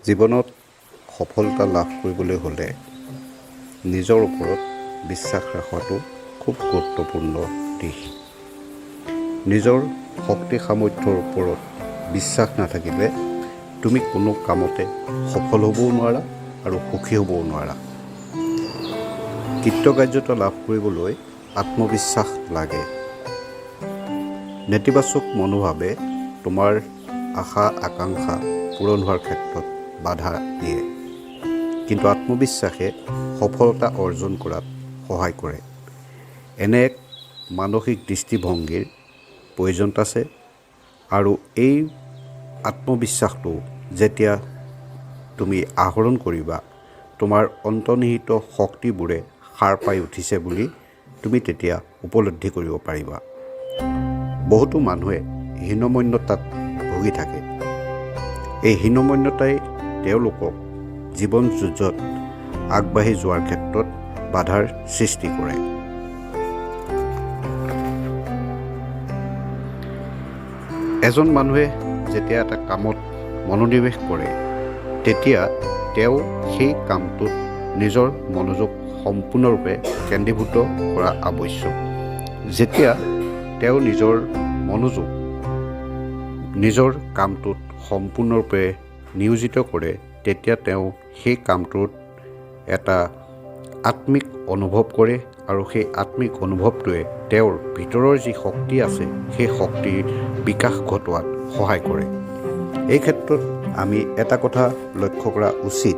জীৱনত সফলতা লাভ কৰিবলৈ হ'লে নিজৰ ওপৰত বিশ্বাস ৰখাটো খুব গুৰুত্বপূৰ্ণ দিশ। নিজৰ শক্তি সামৰ্থ্যৰ ওপৰত বিশ্বাস নাথাকিলে তুমি কোনো কামতে সফল হ'বও নোৱাৰা আৰু সুখী হ'বও নোৱাৰা। কৃতকাৰ্যতা লাভ কৰিবলৈ আত্মবিশ্বাস লাগে। নেতিবাচক মনোভাৱে তোমাৰ আশা আকাংক্ষা পূৰণ হোৱাৰ ক্ষেত্ৰত বাধা দিয়ে, কিন্তু আত্মবিশ্বাসে সফলতা অৰ্জন কৰাত সহায় কৰে। এনে এক মানসিক দৃষ্টিভংগীৰ প্ৰয়োজন আছে, আৰু এই আত্মবিশ্বাসটো যেতিয়া তুমি আহৰণ কৰিবা, তোমাৰ অন্তৰ্নিহিত শক্তিবোৰে সাৰ পাই উঠিছে বুলি তুমি তেতিয়া উপলব্ধি কৰিব পাৰিবা। বহুতো মানুহে হীনমন্যতাত ভুগি থাকে। এই হীনমন্যতাই তেওঁলোকক জীৱন যুঁজত আগবাঢ়ি যোৱাৰ ক্ষেত্ৰত বাধাৰ সৃষ্টি কৰে। এজন মানুহে যেতিয়া এটা কামত মনোনিৱেশ কৰে, তেতিয়া তেওঁ সেই কামটোত নিজৰ মনোযোগ সম্পূৰ্ণৰূপে কেন্দ্ৰীভূত কৰা আৱশ্যক। যেতিয়া তেওঁ নিজৰ মনোযোগ নিজৰ কামটোত সম্পূৰ্ণৰূপে নিয়োজিত কৰে, তেতিয়া তেওঁ সেই কামটোত এটা আত্মিক অনুভৱ কৰে, আৰু সেই আত্মিক অনুভৱটোৱে তেওঁৰ ভিতৰৰ যি শক্তি আছে সেই শক্তিৰ বিকাশ ঘটোৱাত সহায় কৰে। এই ক্ষেত্ৰত আমি এটা কথা লক্ষ্য কৰা উচিত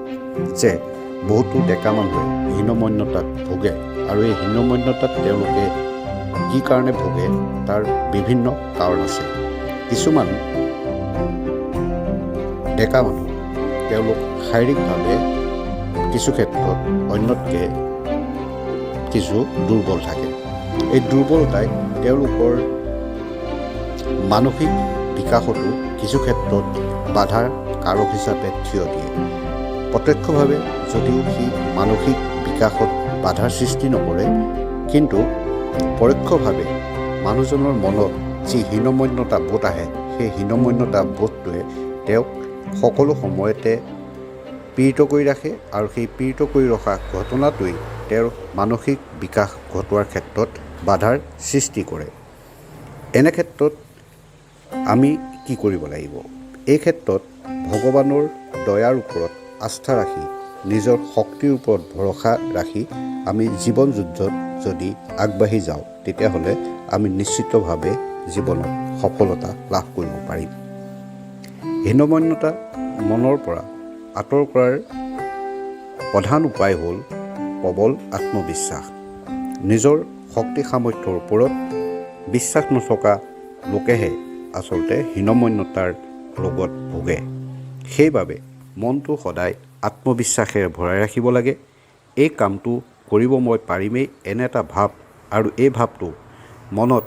যে বহুতো ডেকা মানুহে হীনমন্যতাত ভোগে, আৰু এই হীনমন্যতাত তেওঁলোকে কি কাৰণে ভোগে তাৰ বিভিন্ন কাৰণ আছে। কিছুমান ডেকা মানুহ তেওঁলোক শাৰীৰিকভাৱে কিছু ক্ষেত্ৰত অন্যতকৈ কিছু দুৰ্বল থাকে। এই দুৰ্বলতাই তেওঁলোকৰ মানসিক বিকাশতো কিছু ক্ষেত্ৰত বাধাৰ কাৰক হিচাপে থিয় দিয়ে। প্ৰত্যক্ষভাৱে যদিও সি মানসিক বিকাশত বাধাৰ সৃষ্টি নকৰে, কিন্তু পৰোক্ষভাৱে মানুহজনৰ মনত যি হীনমন্যতা বোধ আহে, সেই হীনমন্যতা বোধটোৱে তেওঁক সকলো সময়তে পীড়িত কৰি ৰাখে, আৰু সেই পীড়িত কৰি ৰখা ঘটনাটোৱেই তেওঁৰ মানসিক বিকাশ ঘটোৱাৰ ক্ষেত্ৰত বাধাৰ সৃষ্টি কৰে। এনে ক্ষেত্ৰত আমি কি কৰিব লাগিব? এই ক্ষেত্ৰত ভগৱানৰ দয়াৰ ওপৰত আস্থা ৰাখি, নিজৰ শক্তিৰ ওপৰত ভৰসা ৰাখি আমি জীৱন যুদ্ধত যদি আগবাঢ়ি যাওঁ, তেতিয়াহ'লে আমি নিশ্চিতভাৱে জীৱনত সফলতা লাভ কৰিব পাৰিম। হীনমন্যতা মনৰ পৰা আঁতৰ কৰাৰ প্ৰধান উপায় হ'ল প্ৰবল আত্মবিশ্বাস। নিজৰ শক্তি সামৰ্থ্যৰ ওপৰত বিশ্বাস নথকা লোকেহে আচলতে হীনমন্যতাৰ ৰোগত ভোগে। সেইবাবে মনটো সদায় আত্মবিশ্বাসেৰে ভৰাই ৰাখিব লাগে। এই কামটো কৰিব মই পাৰিমেই, এনে এটা ভাৱ, আৰু এই ভাৱটো মনত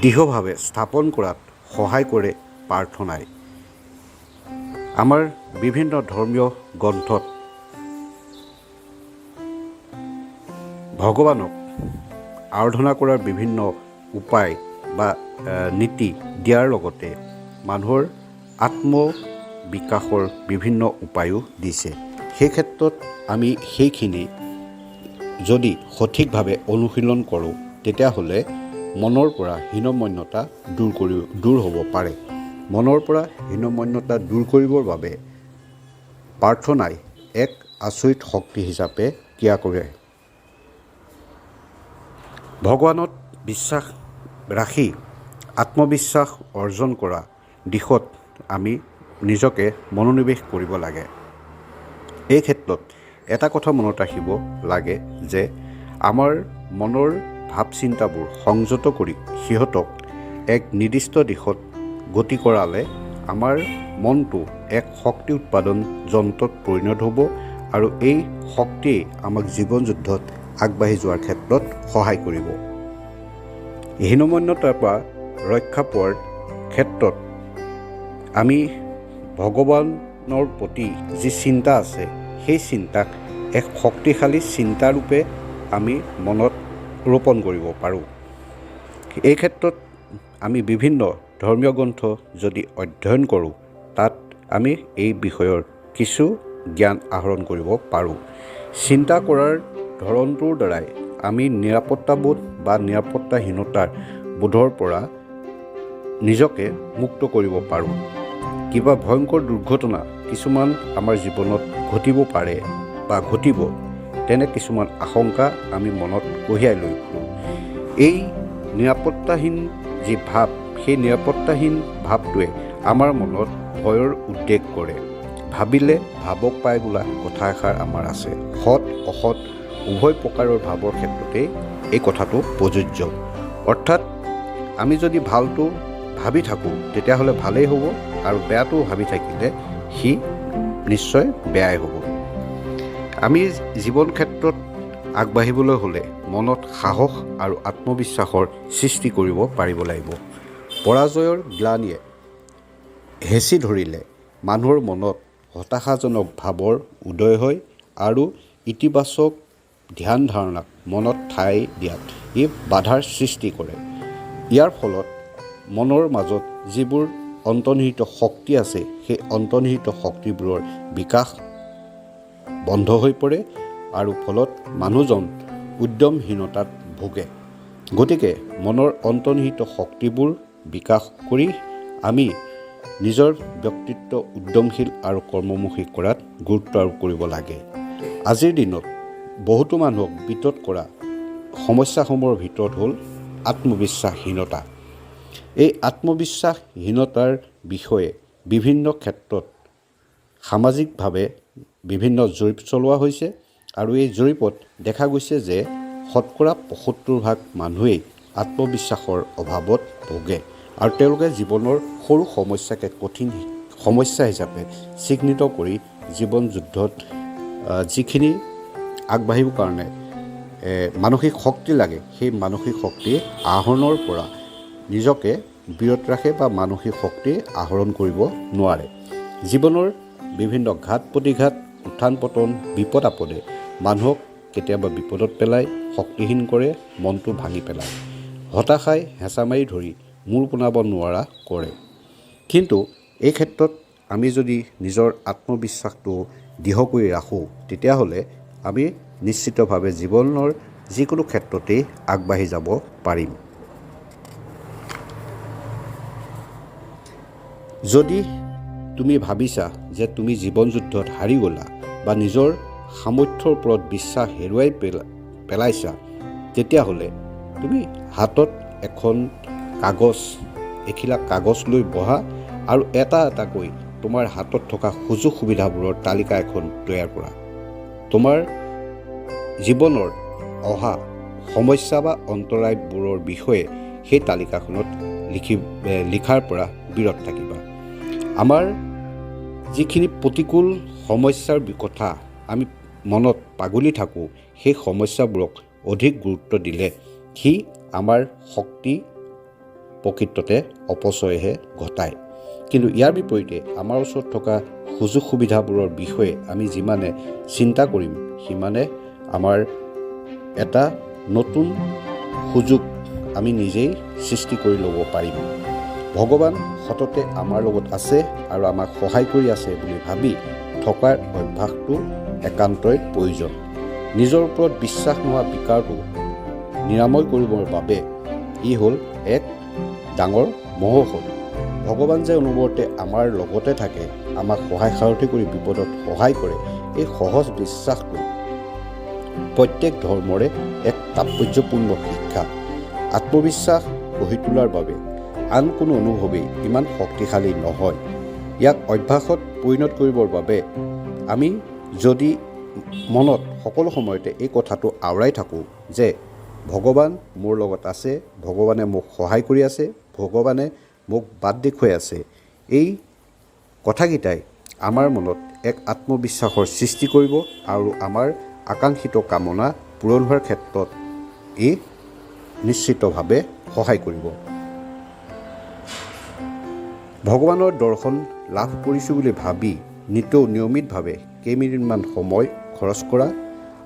দৃঢ়ভাৱে স্থাপন কৰাত সহায় কৰে প্ৰাৰ্থনাই। আমাৰ বিভিন্ন ধৰ্মীয় গ্ৰন্থত ভগৱানক আৰাধনা কৰাৰ বিভিন্ন উপায় বা নীতি দিয়াৰ লগতে মানুহৰ আত্মবিকাশৰ বিভিন্ন উপায়ো দিছে। সেই ক্ষেত্ৰত আমি সেইখিনি যদি সঠিকভাৱে অনুশীলন কৰোঁ, তেতিয়াহ'লে মনৰ পৰা হীনমন্যতা দূৰ হ'ব পাৰে। মনৰ পৰা হীনমন্যতা দূৰ কৰিবৰ বাবে প্ৰাৰ্থনাই এক আচৰিত শক্তি হিচাপে ক্ৰিয়া কৰে। ভগৱানত বিশ্বাস ৰাখি আত্মবিশ্বাস অৰ্জন কৰা দিশত আমি নিজকে মনোনিৱেশ কৰিব লাগে। এই ক্ষেত্ৰত এটা কথা মনত ৰাখিব লাগে যে আমাৰ মনৰ ভাৱ চিন্তাবোৰ সংযত কৰি সিহঁতক এক নিৰ্দিষ্ট দিশত গতি কৰালে আমাৰ মনটো এক শক্তি উৎপাদন যন্ত্ৰত পৰিণত হ'ব, আৰু এই শক্তিয়ে আমাক জীৱন যুদ্ধত আগবাঢ়ি যোৱাৰ ক্ষেত্ৰত সহায় কৰিব। হীনমন্যতাৰ পৰা ৰক্ষা পোৱাৰ ক্ষেত্ৰত আমি ভগৱানৰ প্ৰতি যি চিন্তা আছে, সেই চিন্তাক এক শক্তিশালী চিন্তাৰূপে আমি মনত ৰোপণ কৰিব পাৰোঁ। এই ক্ষেত্ৰত আমি বিভিন্ন ধৰ্মীয় গ্ৰন্থ যদি অধ্যয়ন কৰোঁ, তাত আমি এই বিষয়ৰ কিছু জ্ঞান আহৰণ কৰিব পাৰোঁ। চিন্তা কৰাৰ ধৰণটোৰ দ্বাৰাই আমি নিৰাপত্তাবোধ বা নিৰাপত্তাহীনতাৰ বোধৰ পৰা নিজকে মুক্ত কৰিব পাৰোঁ। কিবা ভয়ংকৰ দুৰ্ঘটনা কিছুমান আমাৰ জীৱনত ঘটিব পাৰে বা ঘটিব, তেনে কিছুমান আশংকা আমি মনত কঢ়িয়াই লৈ ফুৰোঁ। এই নিৰাপত্তাহীন যি ভাৱ, সেই নিৰাপত্তাহীন ভাৱটোৱে আমাৰ মনত ভয়ৰ উদ্ৰেক কৰে। ভাবিলে ভাবক পাই বোলা কথা এষাৰ আমাৰ আছে। সৎ অসৎ উভয় প্ৰকাৰৰ ভাৱৰ ক্ষেত্ৰতেই এই কথাটো প্ৰযোজ্য। অৰ্থাৎ আমি যদি ভালটো ভাবি থাকোঁ তেতিয়াহ'লে ভালেই হ'ব, আৰু বেয়াটো ভাবি থাকিলে সি নিশ্চয় বেয়াই হ'ব। আমি জীৱন ক্ষেত্ৰত আগবাঢ়িবলৈ হ'লে মনত সাহস আৰু আত্মবিশ্বাসৰ সৃষ্টি কৰিব পাৰিব লাগিব। পৰাজয়ৰ গ্লানিয়ে হেঁচি ধৰিলে মানুহৰ মনত হতাশাজনক ভাৱৰ উদয় হয় আৰু ইতিবাচক ধ্যান ধাৰণাক মনত ঠাই দিয়াত ই বাধাৰ সৃষ্টি কৰে। ইয়াৰ ফলত মনৰ মাজত যিবোৰ অন্তৰ্নিহিত শক্তি আছে, সেই অন্তৰ্নিহিত শক্তিবোৰৰ বিকাশ বন্ধ হৈ পৰে আৰু ফলত মানুহজন উদ্যমহীনতাত ভোগে। গতিকে মনৰ অন্তৰ্নিহিত শক্তিবোৰ বিকাশ কৰি আমি নিজৰ ব্যক্তিত্ব উদ্যমশীল আৰু কৰ্মমুখী কৰাত গুৰুত্ব আৰোপ কৰিব লাগে। আজিৰ দিনত বহুতো মানুহক বিতত কৰা সমস্যাসমূহৰ ভিতৰত হ'ল আত্মবিশ্বাসহীনতা। এই আত্মবিশ্বাসহীনতাৰ বিষয়ে বিভিন্ন ক্ষেত্ৰত সামাজিকভাৱে বিভিন্ন জৰীপ চলোৱা হৈছে, আৰু এই জৰীপত দেখা গৈছে যে ৭৫% মানুহেই আত্মবিশ্বাসৰ অভাৱত ভোগে, আৰু তেওঁলোকে জীৱনৰ সৰু সমস্যাকে কঠিন সমস্যা হিচাপে চিহ্নিত কৰি জীৱন যুদ্ধত যিখিনি আগবাঢ়িবৰ কাৰণে মানসিক শক্তি লাগে, সেই মানসিক শক্তি আহৰণৰ পৰা নিজকে বিৰত ৰাখে বা মানসিক শক্তি আহৰণ কৰিব নোৱাৰে। জীৱনৰ বিভিন্ন ঘাত প্ৰতিঘাত, উত্থান পতন, বিপদ আপদে মানুহক কেতিয়াবা বিপদত পেলাই, শক্তিহীন কৰে, মনটো ভাঙি পেলায়, হতাশাই হেঁচা মাৰি ধৰি মূৰ পোনাব নোৱাৰা কৰে। কিন্তু এই ক্ষেত্ৰত আমি যদি নিজৰ আত্মবিশ্বাসটো দৃঢ় কৰি ৰাখোঁ, তেতিয়াহ'লে আমি নিশ্চিতভাৱে জীৱনৰ যিকোনো ক্ষেত্ৰতেই আগবাঢ়ি যাব পাৰিম। যদি তুমি ভাবিছা যে তুমি জীৱন যুদ্ধত হাৰি গ'লা বা নিজৰ সামৰ্থ্যৰ ওপৰত বিশ্বাস হেৰুৱাই পেলাইছা, তেতিয়াহ'লে তুমি হাতত এখিলা কাগজ লৈ বহা আৰু এটা এটাকৈ তোমাৰ হাতত থকা সুযোগ সুবিধাবোৰৰ তালিকা এখন তৈয়াৰ কৰা। তোমাৰ জীৱনৰ অহা সমস্যা বা অন্তৰায়বোৰৰ বিষয়ে সেই তালিকাখনত লিখাৰ পৰা বিৰত থাকিবা। আমাৰ যিখিনি প্ৰতিকূল সমস্যাৰ কথা আমি মনত পাগলি থাকোঁ, সেই সমস্যাবোৰক অধিক গুৰুত্ব দিলে সি আমাৰ শক্তি প্ৰকৃততে অপচয়হে ঘটায়। কিন্তু ইয়াৰ বিপৰীতে আমাৰ ওচৰত থকা সুযোগ সুবিধাবোৰৰ বিষয়ে আমি যিমানে চিন্তা কৰিম, সিমানে আমাৰ এটা নতুন সুযোগ আমি নিজেই সৃষ্টি কৰি ল'ব পাৰিম। ভগৱান সততে আমাৰ লগত আছে আৰু আমাক সহায় কৰি আছে বুলি ভাবি থকাৰ অভ্যাসটো একান্তই প্ৰয়োজন। নিজৰ ওপৰত বিশ্বাস নোহোৱা বিকাৰটো নিৰাময় কৰিবৰ বাবে ই হ'ল এক ডাঙৰ মহৌষধ। ভগৱান যে অনবৰতে আমাৰ লগতে থাকে, আমাক সহায় সাৰথি কৰি বিপদত সহায় কৰে, এই সহজ বিশ্বাসটো প্ৰত্যেক ধৰ্মৰে এক তাৎপৰ্যপূৰ্ণ শিক্ষা। আত্মবিশ্বাস গঢ়ি তোলাৰ বাবে আন কোনো অনুভৱেই ইমান শক্তিশালী নহয়। ইয়াক অভ্যাসত পৰিণত কৰিবৰ বাবে আমি যদি মনত সকলো সময়তে এই কথাটো আওৰাই থাকোঁ যে ভগৱান মোৰ লগত আছে, ভগৱানে মোক সহায় কৰি আছে, ভগৱানে মোক বাট দেখুৱাই আছে, এই কথাকেইটাই আমাৰ মনত এক আত্মবিশ্বাসৰ সৃষ্টি কৰিব আৰু আমাৰ আকাংক্ষিত কামনা পূৰণ হোৱাৰ ক্ষেত্ৰত ই নিশ্চিতভাৱে সহায় কৰিব। ভগৱানৰ দৰ্শন লাভ কৰিছোঁ বুলি ভাবি নিয়মিতভাৱে কেইমিনিটমান সময় খৰচ কৰা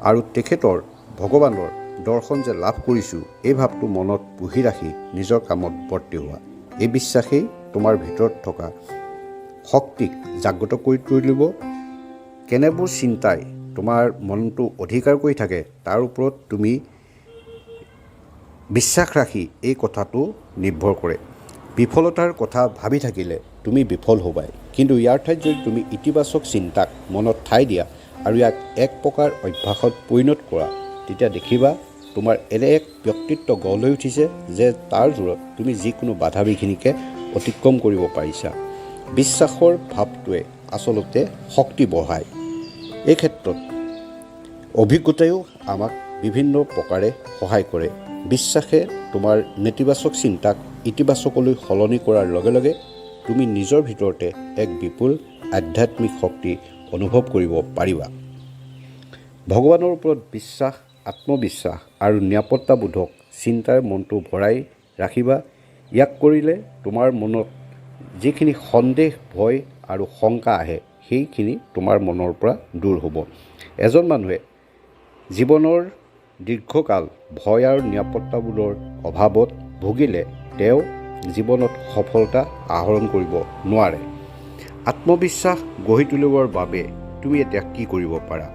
আৰু তেখেতৰ ভগৱানৰ দৰ্শন যে লাভ কৰিছোঁ, এই ভাৱটো মনত পুহি ৰাখি নিজৰ কামত বৰ্তি হোৱা। এই বিশ্বাসেই তোমাৰ ভিতৰত থকা শক্তিক জাগ্ৰত কৰি তুলিব। কেনেবোৰ চিন্তাই তোমাৰ মনটো অধিকাৰ কৰি থাকে তাৰ ওপৰত তুমি বিশ্বাস ৰাখি এই কথাটো নিৰ্ভৰ কৰে। বিফলতাৰ কথা ভাবি থাকিলে তুমি বিফল হ'বাই, কিন্তু ইয়াৰ ঠাইত যদি তুমি ইতিবাচক চিন্তাক মনত ঠাই দিয়া আৰু ইয়াক এক প্ৰকাৰ অভ্যাসত পৰিণত কৰা, তেতিয়া দেখিবা তোমাৰ এনে এক ব্যক্তিত্ব গঢ় লৈ উঠিছে যে তাৰ জোৰত তুমি যিকোনো বাধা বিঘিনিকে অতিক্ৰম কৰিব পাৰিছা। বিশ্বাসৰ ভাৱটোৱে আচলতে শক্তি বঢ়ায়। এই ক্ষেত্ৰত অভিজ্ঞতায়ো আমাক বিভিন্ন প্ৰকাৰে সহায় কৰে। বিশ্বাসে তোমাৰ নেতিবাচক চিন্তাক ইতিবাচকলৈ সলনি কৰাৰ লগে লগে তুমি নিজৰ ভিতৰতে এক বিপুল আধ্যাত্মিক শক্তি অনুভৱ কৰিব পাৰিবা। ভগৱানৰ ওপৰত বিশ্বাস, আত্মবিশ্বাস আৰু নিৰাপত্তাবোধক চিন্তাৰ মনটো ভৰাই ৰাখিবা। ইয়াক কৰিলে তোমাৰ মনত যিখিনি সন্দেহ, ভয় আৰু শংকা আহে সেইখিনি তোমাৰ মনৰ পৰা দূৰ হ'ব। এজন মানুহে জীৱনৰ দীৰ্ঘকাল ভয় আৰু নিৰাপত্তাবোধৰ অভাৱত ভুগিলে তেওঁ জীৱনত সফলতা আহৰণ কৰিব নোৱাৰে। আত্মবিশ্বাস গঢ়ি তুলিবৰ বাবে তুমি এতিয়া কি কৰিব পাৰা?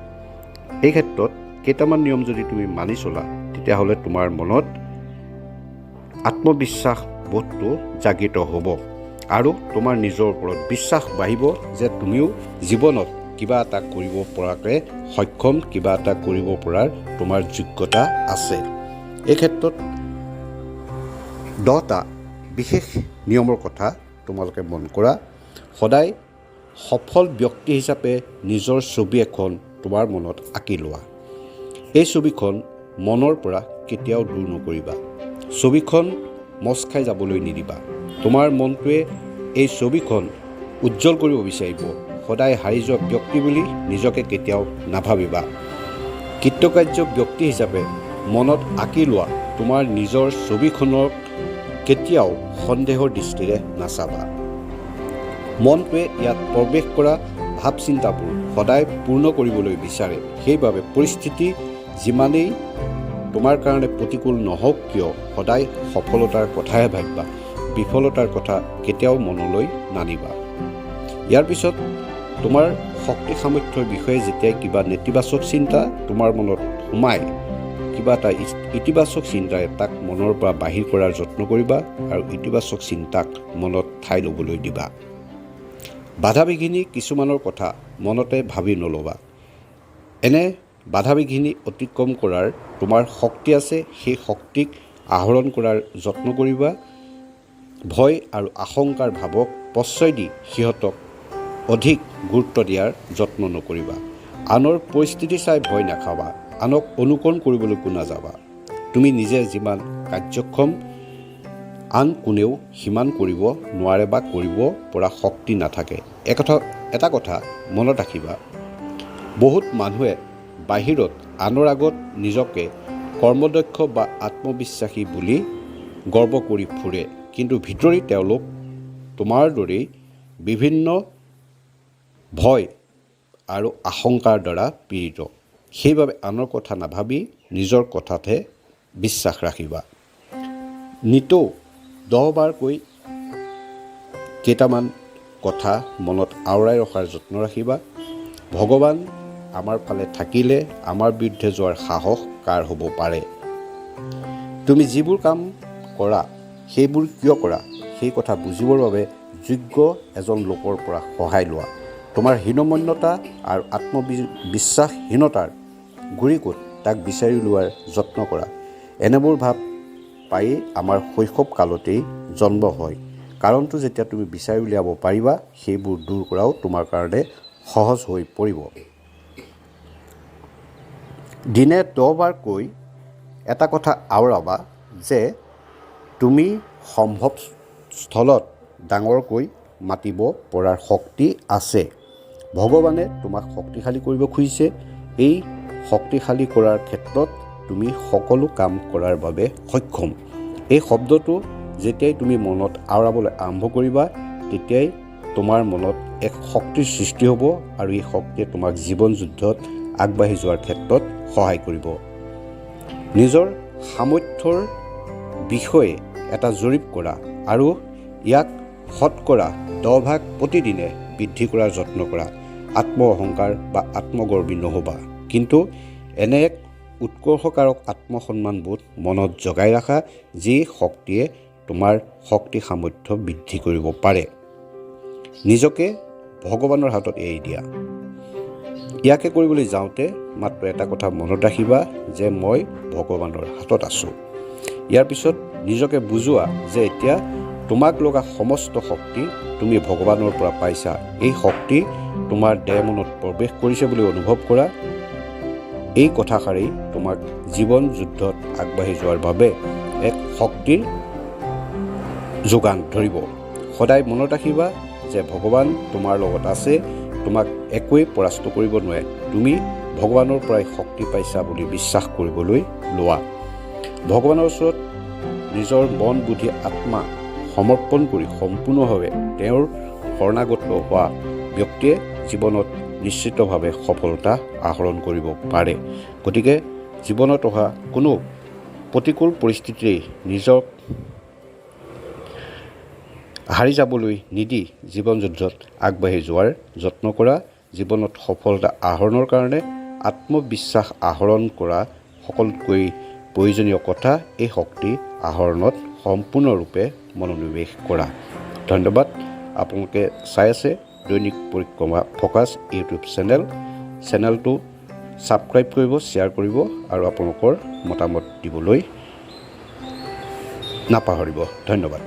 এই ক্ষেত্ৰত কেইটামান নিয়ম যদি তুমি মানি চলা, তেতিয়াহ'লে তোমাৰ মনত আত্মবিশ্বাস বোধটো জাগৃত হ'ব আৰু তোমাৰ নিজৰ ওপৰত বিশ্বাস বাঢ়িব যে তুমিও জীৱনত কিবা এটা কৰিব পৰাকৈ সক্ষম, কিবা এটা কৰিব পৰাৰ তোমাৰ যোগ্যতা আছে। এই ক্ষেত্ৰত 10টা বিশেষ নিয়মৰ কথা তোমালোকে মন কৰা। সদায় সফল ব্যক্তি হিচাপে নিজৰ ছবি এখন তোমাৰ মনত আঁকি লোৱা। এই ছবিখন মনৰ পৰা কেতিয়াও দূৰ নকৰিবা। ছবিখন মচ খাই যাবলৈ নিদিবা। তোমাৰ মনটোৱে এই ছবিখন উজ্জ্বল কৰিব বিচাৰিব। সদায় হাৰি যোৱা ব্যক্তি বুলি নিজকে কেতিয়াও নাভাবিবা। কৃতকাৰ্য ব্যক্তি হিচাপে মনত আঁকি লোৱা তোমাৰ নিজৰ ছবিখনক কেতিয়াও সন্দেহৰ দৃষ্টিৰে নাচাবা। মনটোৱে ইয়াত প্ৰৱেশ কৰা ভাৱ চিন্তাবোৰ সদায় পূৰ্ণ কৰিবলৈ বিচাৰে। সেইবাবে পৰিস্থিতি যিমানেই তোমাৰ কাৰণে প্ৰতিকূল নহওক কিয় সদায় সফলতাৰ কথাহে ভাবিবা। বিফলতাৰ কথা কেতিয়াও মনলৈ নানিবা। ইয়াৰ পিছত তোমাৰ শক্তি সামৰ্থ্যৰ বিষয়ে যেতিয়াই কিবা নেতিবাচক চিন্তা তোমাৰ মনত সোমায়, কিবা এটা ইতিবাচক চিন্তাৰে তাক মনৰ পৰা বাহিৰ কৰাৰ যত্ন কৰিবা আৰু ইতিবাচক চিন্তাক মনত ঠাই ল'বলৈ দিবা। বাধা বিঘিনি কিছুমানৰ কথা মনতে ভাবি নল'বা। এনে বাধা বিঘিনি অতিক্ৰম কৰাৰ তোমাৰ শক্তি আছে, সেই শক্তিক আহৰণ কৰাৰ যত্ন কৰিবা। ভয় আৰু আশংকাৰ ভাৱক প্ৰশ্ৰয় দি সিহঁতক অধিক গুৰুত্ব দিয়াৰ যত্ন নকৰিবা। আনৰ পৰিস্থিতি চাই ভয় নাখাবা। আনক অনুকৰণ কৰিবলৈকো নাযাবা। তুমি নিজে যিমান কাৰ্যক্ষম আন কোনেও সিমান কৰিব নোৱাৰে বা কৰিব পৰা শক্তি নাথাকে। এটা কথা মনত ৰাখিবা, বহুত মানুহে বাহিৰত আনৰ আগত নিজকে কৰ্মদক্ষ বা আত্মবিশ্বাসী বুলি গৰ্ব কৰি ফুৰে, কিন্তু ভিতৰি তেওঁলোক তোমাৰ দৰেই বিভিন্ন ভয় আৰু আশংকাৰ দ্বাৰা পীড়িত। সেইবাবে আনৰ কথা নাভাবি নিজৰ কথাতহে বিশ্বাস ৰাখিবা। নিতৌ 10 বাৰকৈ কেইটামান কথা মনত আওৰাই ৰখাৰ যত্ন ৰাখিবা। ভগৱান আমাৰ ফালে থাকিলে আমাৰ বিৰুদ্ধে যোৱাৰ সাহস কাৰ হ'ব পাৰে? তুমি যিবোৰ কাম কৰা সেইবোৰ কিয় কৰা সেই কথা বুজিবৰ বাবে যোগ্য এজন লোকৰ পৰা সহায় লোৱা। তোমাৰ হীনমন্যতা আৰু আত্মবিশ্বাসহীনতাৰ গুৰি ক'ত তাক বিচাৰি উলিওৱাৰ যত্ন কৰা। এনেবোৰ ভাৱ পায়েই আমাৰ শৈশৱ কালতেই জন্ম হয়। কাৰণটো যেতিয়া তুমি বিচাৰি উলিয়াব পাৰিবা, সেইবোৰ দূৰ কৰাও তোমাৰ কাৰণে সহজ হৈ পৰিব। দিনে 10 বাৰকৈ এটা কথা আওৰাবা যে তুমি সম্ভৱ স্থলত ডাঙৰকৈ মাতিব পৰাৰ শক্তি আছে। ভগৱানে তোমাক শক্তিশালী কৰিব খুজিছে। এই শক্তিশালী কৰাৰ ক্ষেত্ৰত তুমি সকলো কাম কৰাৰ বাবে সক্ষম। এই শব্দটো যেতিয়াই তুমি মনত আওৰাবলৈ আৰম্ভ কৰিবা, তেতিয়াই তোমাৰ মনত এক শক্তিৰ সৃষ্টি হ'ব আৰু এই শক্তিয়ে তোমাক জীৱন যুদ্ধত আগবাঢ়ি যোৱাৰ ক্ষেত্ৰত সহায় কৰিব। নিজৰ সামৰ্থ্যৰ বিষয়ে এটা জৰীপ কৰা আৰু ইয়াক শতকৰা 10% প্ৰতিদিনে বৃদ্ধি কৰাৰ যত্ন কৰা। আত্ম অহংকাৰ বা আত্মগৰ্বী নহ'বা, কিন্তু এনে এক উৎকৰ্ষকাৰক আত্মসন্মানবোধ মনত জগাই ৰাখা যি শক্তিয়ে তোমাৰ শক্তি সামৰ্থ্য বৃদ্ধি কৰিব পাৰে। নিজকে ভগৱানৰ হাতত এৰি দিয়া। ইয়াকে কৰিবলৈ যাওঁতে মাত্ৰ এটা কথা মনত ৰাখিবা যে মই ভগৱানৰ হাতত আছোঁ। ইয়াৰ পিছত নিজকে বুজোৱা যে এতিয়া তোমাক লগা সমস্ত শক্তি তুমি ভগৱানৰ পৰা পাইছা। এই শক্তি তোমাৰ দেহ মনত প্ৰৱেশ কৰিছে বুলি অনুভৱ কৰা। এই কথাষাৰেই তোমাক জীৱন যুদ্ধত আগবাঢ়ি যোৱাৰ বাবে এক শক্তিৰ যোগান ধৰিব। সদায় মনত ৰাখিবা যে ভগৱান তোমাৰ লগত আছে। তোমাক একোৱেই পৰাস্ত কৰিব নোৱাৰে। তুমি ভগৱানৰ পৰাই শক্তি পাইছা বুলি বিশ্বাস কৰিবলৈ লোৱা। ভগৱানৰ ওচৰত নিজৰ মন বুদ্ধি আত্মা সমৰ্পণ কৰি সম্পূৰ্ণভাৱে তেওঁৰ শৰণাগত হোৱা ব্যক্তিয়ে জীৱনত নিশ্চিতভাৱে সফলতা আহৰণ কৰিব পাৰে। গতিকে জীৱনত অহা কোনো প্ৰতিকূল পৰিস্থিতিয়েই নিজক হাৰি যাবলৈ নিদি জীৱন যুদ্ধত আগবাঢ়ি যোৱাৰ যত্ন কৰা। জীৱনত সফলতা আহৰণৰ কাৰণে আত্মবিশ্বাস আহৰণ কৰা সকলোতকৈ প্ৰয়োজনীয় কথা এই শক্তি আহৰণত সম্পূৰ্ণৰূপে মনোনিৱেশ কৰা। ধন্যবাদ। আপোনালোকে চাই আছে দৈনিক পৰিক্ৰমা ফ'কাছ ইউটিউব চেনেলটো ছাবস্ক্ৰাইব কৰিব, শ্বেয়াৰ কৰিব আৰু আপোনালোকৰ মতামত দিবলৈ নাপাহৰিব। ধন্যবাদ।